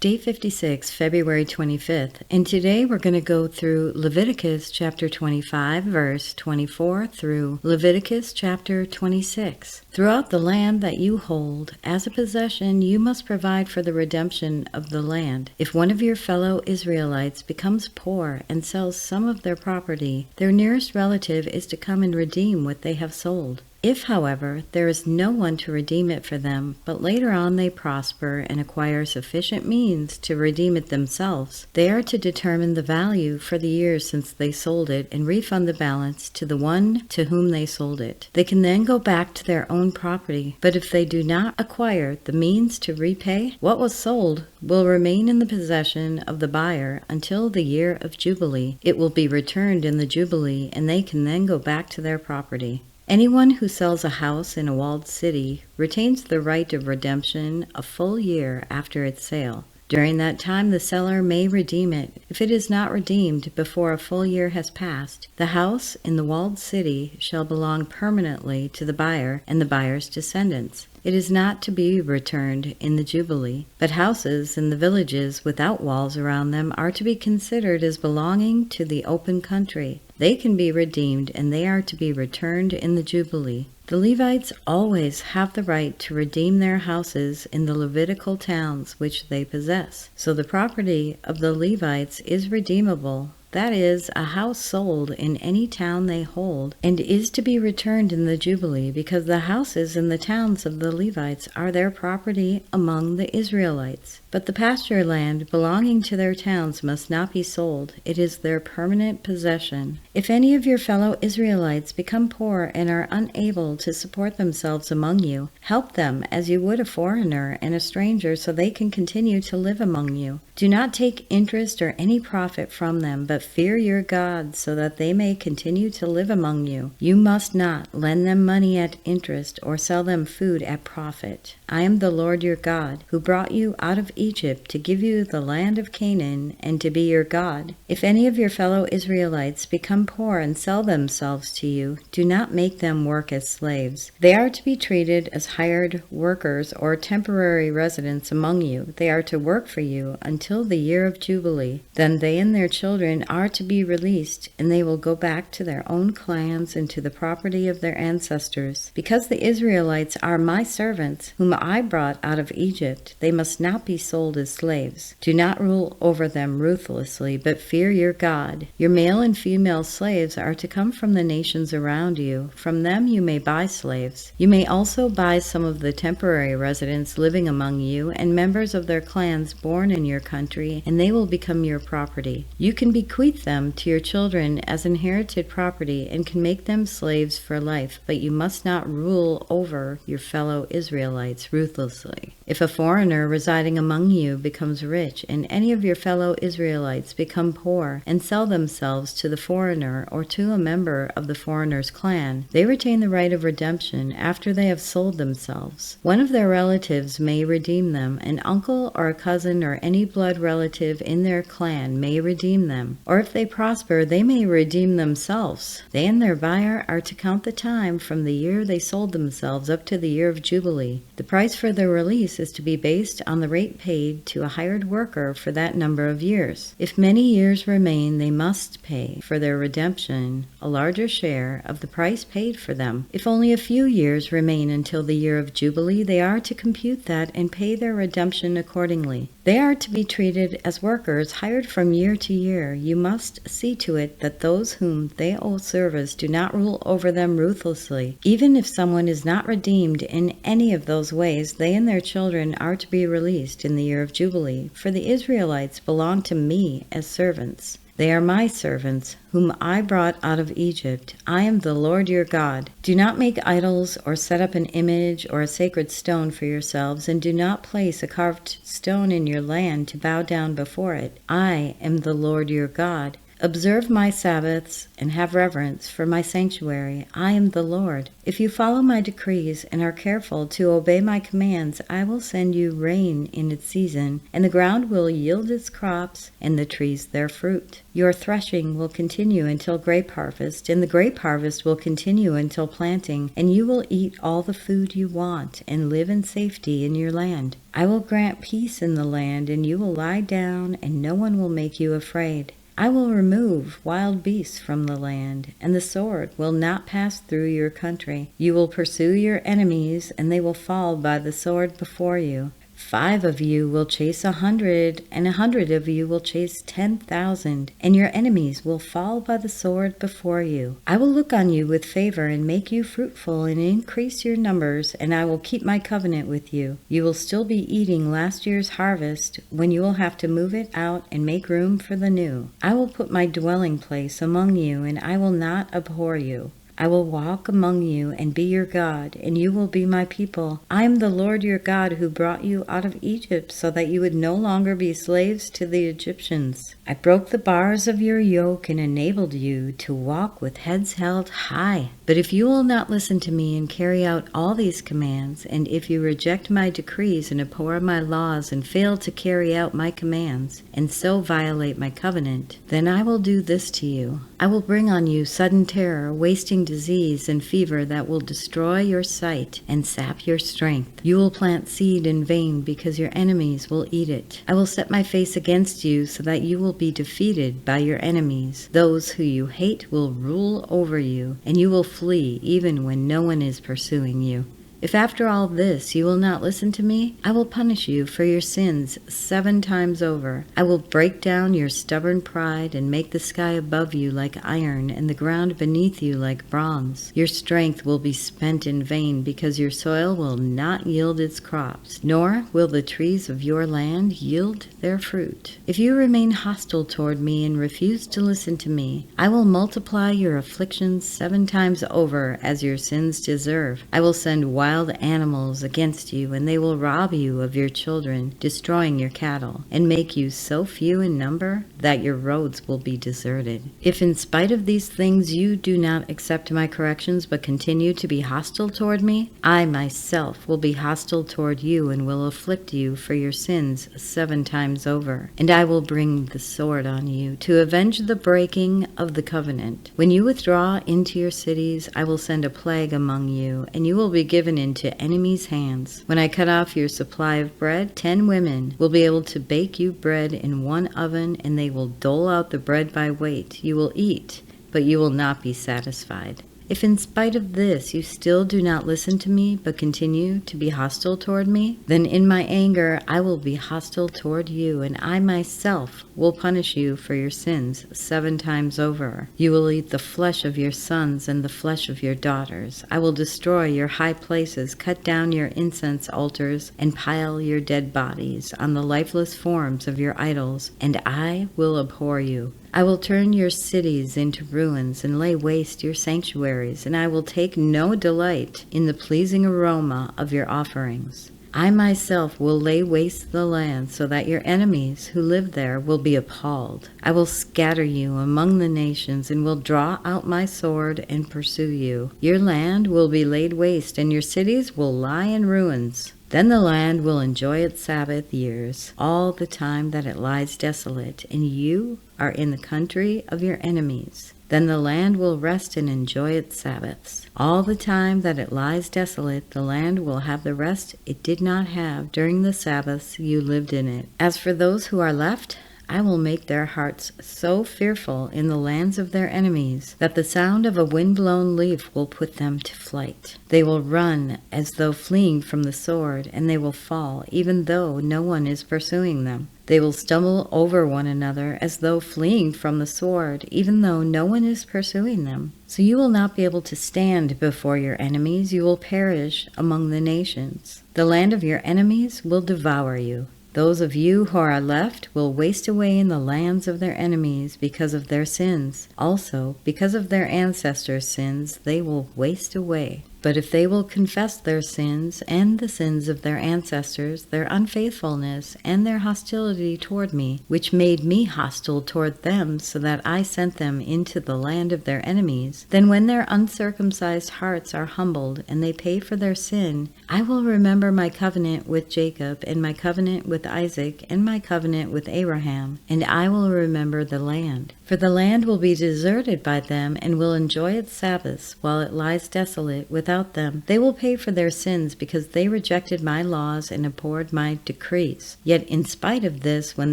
Day 56, February 25th, and today we're going to go through Leviticus chapter 25, verse 24 through Leviticus chapter 26. Throughout the land that you hold as a possession, you must provide for the redemption of the land. If one of your fellow Israelites becomes poor and sells some of their property, their nearest relative is to come and redeem what they have sold. If, however, there is no one to redeem it for them, but later on they prosper and acquire sufficient means to redeem it themselves, they are to determine the value for the years since they sold it and refund the balance to the one to whom they sold it. They can then go back to their own property, but if they do not acquire the means to repay, what was sold will remain in the possession of the buyer until the year of Jubilee. It will be returned in the Jubilee, and they can then go back to their property. Anyone who sells a house in a walled city retains the right of redemption a full year after its sale. During that time, the seller may redeem it. If it is not redeemed before a full year has passed, the house in the walled city shall belong permanently to the buyer and the buyer's descendants. It is not to be returned in the Jubilee, but houses in the villages without walls around them are to be considered as belonging to the open country. They can be redeemed, and they are to be returned in the Jubilee. The Levites always have the right to redeem their houses in the Levitical towns which they possess. So the property of the Levites is redeemable. That is, a house sold in any town they hold, and is to be returned in the Jubilee, because the houses in the towns of the Levites are their property among the Israelites. But the pasture land belonging to their towns must not be sold. It is their permanent possession. If any of your fellow Israelites become poor and are unable to support themselves among you, help them as you would a foreigner and a stranger, so they can continue to live among you. Do not take interest or any profit from them, but fear your God, so that they may continue to live among you. You must not lend them money at interest or sell them food at profit. I am the Lord your God, who brought you out of Egypt to give you the land of Canaan and to be your God. If any of your fellow Israelites become poor and sell themselves to you, do not make them work as slaves. They are to be treated as hired workers or temporary residents among you. They are to work for you until the year of Jubilee. Then they and their children are to be released, and they will go back to their own clans and to the property of their ancestors. Because the Israelites are my servants, whom I brought out of Egypt, they must not be sold as slaves. Do not rule over them ruthlessly, but fear your God. Your male and female slaves are to come from the nations around you. From them you may buy slaves. You may also buy some of the temporary residents living among you and members of their clans born in your country, and they will become your property. You can bequeath them to your children as inherited property and can make them slaves for life, but you must not rule over your fellow Israelites ruthlessly. If a foreigner residing among you becomes rich, and any of your fellow Israelites become poor and sell themselves to the foreigner or to a member of the foreigner's clan, they retain the right of redemption after they have sold themselves. One of their relatives may redeem them. An uncle or a cousin or any blood relative in their clan may redeem them. Or if they prosper, they may redeem themselves. They and their buyer are to count the time from the year they sold themselves up to the year of Jubilee. The price for their release is to be based on the rate paid to a hired worker for that number of years. If many years remain, they must pay for their redemption a larger share of the price paid for them. If only a few years remain until the year of Jubilee, they are to compute that and pay their redemption accordingly. They are to be treated as workers hired from year to year. You must see to it that those whom they owe service do not rule over them ruthlessly. Even if someone is not redeemed in any of those ways, they and their children are to be released in the year of Jubilee, for the Israelites belong to me as servants. They are my servants, whom I brought out of Egypt. I am the Lord your God. Do not make idols or set up an image or a sacred stone for yourselves, and do not place a carved stone in your land to bow down before it. I am the Lord your God, Observe my Sabbaths and have reverence for my sanctuary. I am the Lord. If you follow my decrees and are careful to obey my commands, I will send you rain in its season, and the ground will yield its crops, and the trees their fruit. Your threshing will continue until grape harvest, and the grape harvest will continue until planting, and you will eat all the food you want and live in safety in your land. I will grant peace in the land, and you will lie down, and no one will make you afraid. I will remove wild beasts from the land, and the sword will not pass through your country. You will pursue your enemies, and they will fall by the sword before you. 5 of you will chase 100, and 100 of you will chase 10,000, and your enemies will fall by the sword before you. I will look on you with favor and make you fruitful and increase your numbers, and I will keep my covenant with you. You will still be eating last year's harvest when you will have to move it out and make room for the new. I will put my dwelling place among you, and I will not abhor you. I will walk among you and be your God, and you will be my people. I am the Lord your God who brought you out of Egypt so that you would no longer be slaves to the Egyptians. I broke the bars of your yoke and enabled you to walk with heads held high. But if you will not listen to me and carry out all these commands, and if you reject my decrees and abhor my laws and fail to carry out my commands, and so violate my covenant, then I will do this to you. I will bring on you sudden terror, wasting disease and fever that will destroy your sight and sap your strength. You will plant seed in vain because your enemies will eat it. I will set my face against you so that you will be defeated by your enemies. Those who you hate will rule over you, and you will flee even when no one is pursuing you. If after all this you will not listen to me, I will punish you for your sins 7 times over. I will break down your stubborn pride and make the sky above you like iron and the ground beneath you like bronze. Your strength will be spent in vain because your soil will not yield its crops, nor will the trees of your land yield their fruit. If you remain hostile toward me and refuse to listen to me, I will multiply your afflictions 7 times over as your sins deserve. I will send wild animals against you, and they will rob you of your children, destroying your cattle, and make you so few in number that your roads will be deserted. If in spite of these things you do not accept my corrections but continue to be hostile toward me, I myself will be hostile toward you and will afflict you for your sins 7 times over. And I will bring the sword on you to avenge the breaking of the covenant. When you withdraw into your cities, I will send a plague among you, and you will be given into enemies' hands. When I cut off your supply of bread, 10 women will be able to bake you bread in one oven, and they will dole out the bread by weight. You will eat, but you will not be satisfied. If in spite of this you still do not listen to me, but continue to be hostile toward me, then in my anger I will be hostile toward you, and I myself will punish you for your sins 7 times over. You will eat the flesh of your sons and the flesh of your daughters. I will destroy your high places, cut down your incense altars, and pile your dead bodies on the lifeless forms of your idols, and I will abhor you. I will turn your cities into ruins and lay waste your sanctuaries, and I will take no delight in the pleasing aroma of your offerings. I myself will lay waste the land so that your enemies who live there will be appalled. I will scatter you among the nations and will draw out my sword and pursue you. Your land will be laid waste and your cities will lie in ruins. Then the land will enjoy its Sabbath years, all the time that it lies desolate, and you are in the country of your enemies. Then the land will rest and enjoy its Sabbaths. All the time that it lies desolate, the land will have the rest it did not have during the Sabbaths you lived in it. As for those who are left, I will make their hearts so fearful in the lands of their enemies that the sound of a wind-blown leaf will put them to flight. They will run as though fleeing from the sword, and they will fall even though no one is pursuing them. They will stumble over one another as though fleeing from the sword, even though no one is pursuing them. So you will not be able to stand before your enemies. You will perish among the nations. The land of your enemies will devour you. Those of you who are left will waste away in the lands of their enemies because of their sins. Also, because of their ancestors' sins, they will waste away. But if they will confess their sins and the sins of their ancestors, their unfaithfulness and their hostility toward me, which made me hostile toward them, so that I sent them into the land of their enemies, then when their uncircumcised hearts are humbled and they pay for their sin, I will remember my covenant with Jacob and my covenant with Isaac and my covenant with Abraham, and I will remember the land. For the land will be deserted by them and will enjoy its Sabbaths while it lies desolate without them. They will pay for their sins because they rejected my laws and abhorred my decrees. Yet in spite of this, when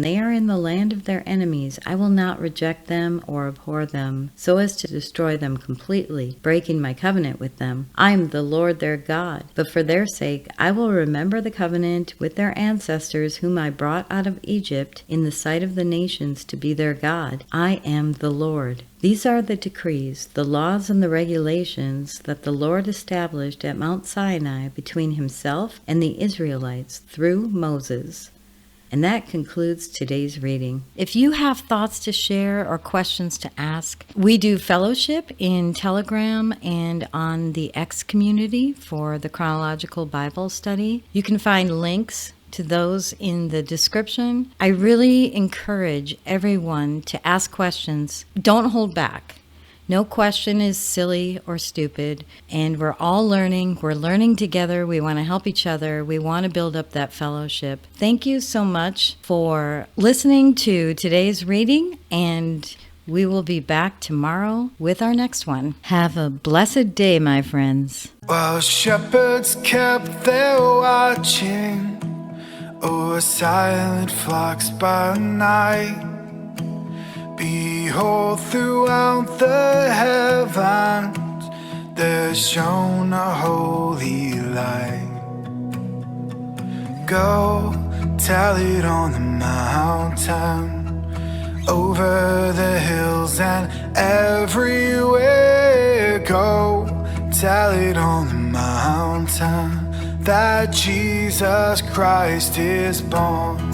they are in the land of their enemies, I will not reject them or abhor them, so as to destroy them completely, breaking my covenant with them. I am the Lord their God. But for their sake I will remember the covenant with their ancestors whom I brought out of Egypt in the sight of the nations to be their God. I am the Lord. These are the decrees, the laws, and the regulations that the Lord established at Mount Sinai between himself and the Israelites through Moses. And that concludes today's reading. If you have thoughts to share or questions to ask, we do fellowship in Telegram and on the X community for the Chronological Bible Study. You can find links to those in the description. I really encourage everyone to ask questions. Don't hold back. No question is silly or stupid, and we're all learning. We're learning together. We want to help each other. We want to build up that fellowship. Thank you so much for listening to today's reading, and we will be back tomorrow with our next one. Have a blessed day, my friends. While shepherds kept their watching o'er silent flocks by night, behold, throughout the heavens there shone a holy light. Go tell it on the mountain, over the hills and everywhere. Go tell it on the mountain that Jesus Christ is born.